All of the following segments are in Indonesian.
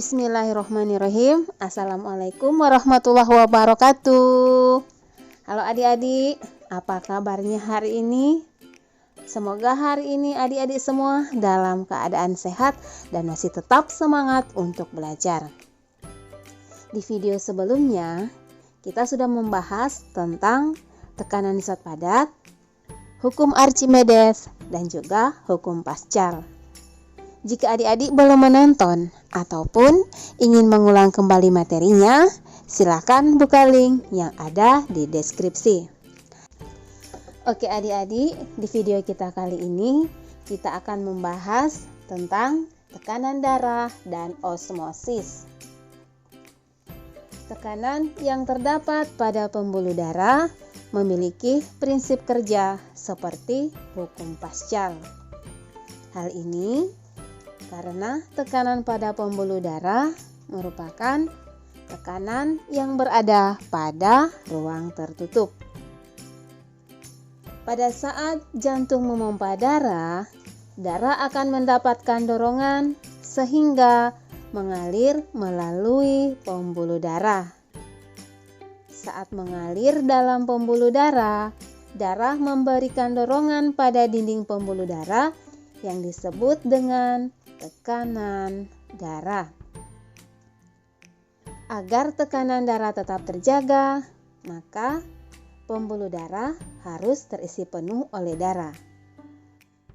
Bismillahirrahmanirrahim. Assalamualaikum warahmatullahi wabarakatuh. Halo adik-adik, apa kabarnya hari ini? Semoga hari ini adik-adik semua dalam keadaan sehat dan masih tetap semangat untuk belajar. Di video sebelumnya, kita sudah membahas tentang tekanan zat padat, hukum Archimedes, dan juga hukum Pascal. Jika adik-adik belum menonton ataupun ingin mengulang kembali materinya, silakan buka link yang ada di deskripsi. Oke adik-adik, di video kita kali ini kita akan membahas tentang tekanan darah dan osmosis. Tekanan yang terdapat pada pembuluh darah memiliki prinsip kerja seperti hukum Pascal. Hal ini karena tekanan pada pembuluh darah merupakan tekanan yang berada pada ruang tertutup. Pada saat jantung memompa darah, darah akan mendapatkan dorongan sehingga mengalir melalui pembuluh darah. Saat mengalir dalam pembuluh darah, darah memberikan dorongan pada dinding pembuluh darah yang disebut dengan tekanan darah. Agar tekanan darah tetap terjaga, maka pembuluh darah harus terisi penuh oleh darah.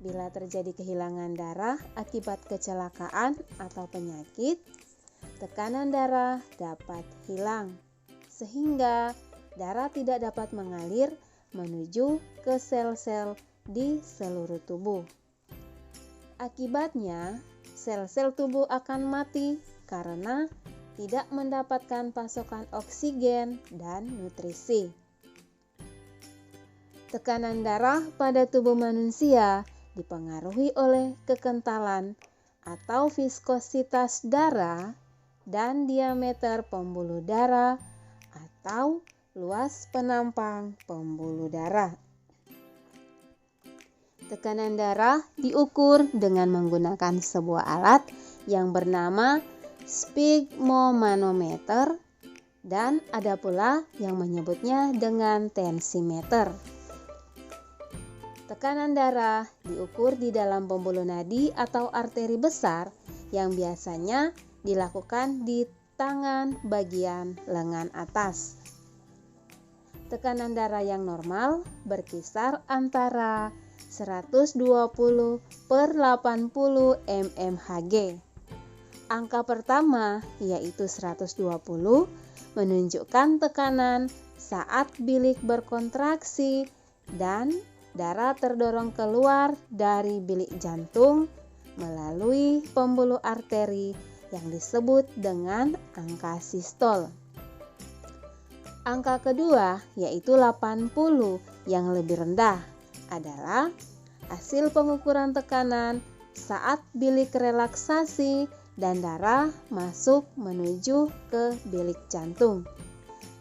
Bila terjadi kehilangan darah akibat kecelakaan atau penyakit, tekanan darah dapat hilang, sehingga darah tidak dapat mengalir menuju ke sel-sel di seluruh tubuh. Akibatnya, sel-sel tubuh akan mati karena tidak mendapatkan pasokan oksigen dan nutrisi. Tekanan darah pada tubuh manusia dipengaruhi oleh kekentalan atau viskositas darah dan diameter pembuluh darah atau luas penampang pembuluh darah. Tekanan darah diukur dengan menggunakan sebuah alat yang bernama sphygmomanometer dan ada pula yang menyebutnya dengan tensimeter. Tekanan darah diukur di dalam pembuluh nadi atau arteri besar yang biasanya dilakukan di tangan bagian lengan atas. Tekanan darah yang normal berkisar antara 120/80 mmHg. Angka pertama yaitu 120 menunjukkan tekanan saat bilik berkontraksi dan darah terdorong keluar dari bilik jantung melalui pembuluh arteri yang disebut dengan angka sistol. Angka kedua yaitu 80 yang lebih rendah adalah hasil pengukuran tekanan saat bilik relaksasi dan darah masuk menuju ke bilik jantung,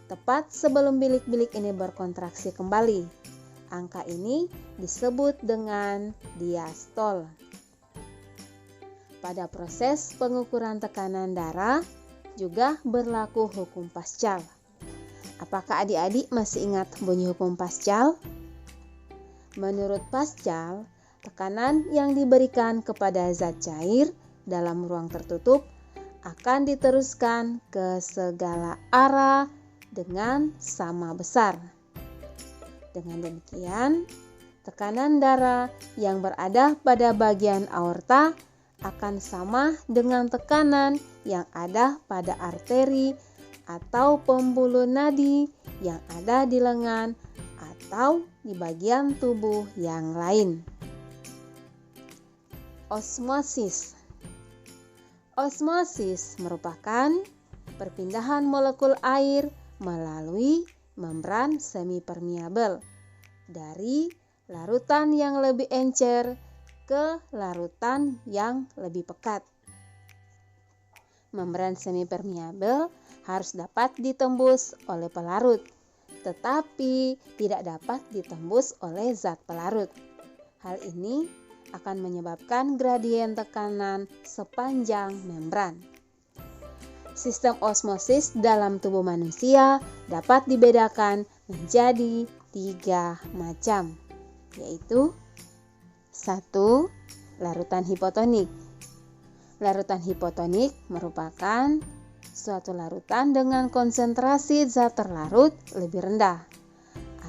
tepat sebelum bilik-bilik ini berkontraksi kembali. Angka ini disebut dengan diastol. Pada proses pengukuran tekanan darah juga berlaku hukum Pascal. Apakah adik-adik masih ingat bunyi hukum Pascal? Menurut Pascal, tekanan yang diberikan kepada zat cair dalam ruang tertutup akan diteruskan ke segala arah dengan sama besar. Dengan demikian, tekanan darah yang berada pada bagian aorta akan sama dengan tekanan yang ada pada arteri atau pembuluh nadi yang ada di lengan atau di bagian tubuh yang lain. Osmosis. Osmosis merupakan perpindahan molekul air melalui membran semipermeabel dari larutan yang lebih encer ke larutan yang lebih pekat. Membran semipermeabel harus dapat ditembus oleh pelarut, tetapi tidak dapat ditembus oleh zat pelarut. Hal ini akan menyebabkan gradien tekanan sepanjang membran. Sistem osmosis dalam tubuh manusia dapat dibedakan menjadi 3 macam, yaitu 1. Larutan hipotonik. Larutan hipotonik merupakan suatu larutan dengan konsentrasi zat terlarut lebih rendah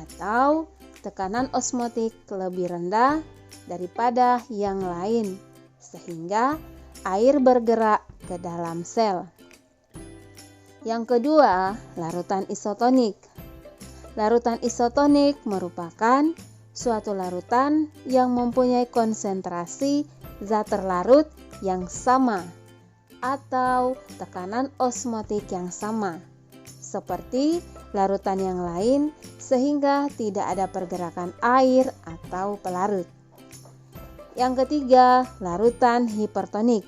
atau tekanan osmotik lebih rendah daripada yang lain, sehingga air bergerak ke dalam sel. Yang kedua, larutan isotonik. Larutan isotonik merupakan suatu larutan yang mempunyai konsentrasi zat terlarut yang sama atau tekanan osmotik yang sama, seperti larutan yang lain, sehingga tidak ada pergerakan air atau pelarut. Yang ketiga, larutan hipertonik.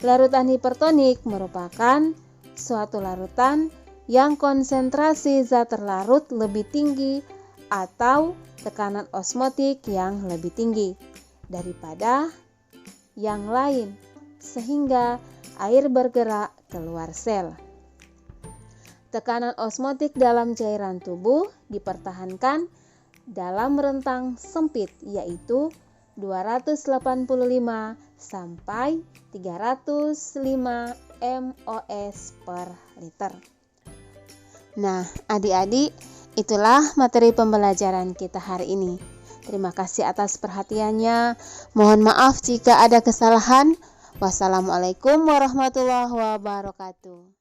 Larutan hipertonik merupakan suatu larutan yang konsentrasi zat terlarut lebih tinggi atau tekanan osmotik yang lebih tinggi daripada yang lain, sehingga air bergerak keluar sel. Tekanan osmotik dalam cairan tubuh dipertahankan dalam rentang sempit, yaitu 285 sampai 305 mOS per liter. Nah, adik-adik, itulah materi pembelajaran kita hari ini. Terima kasih atas perhatiannya. Mohon maaf jika ada kesalahan. Wassalamualaikum warahmatullahi wabarakatuh.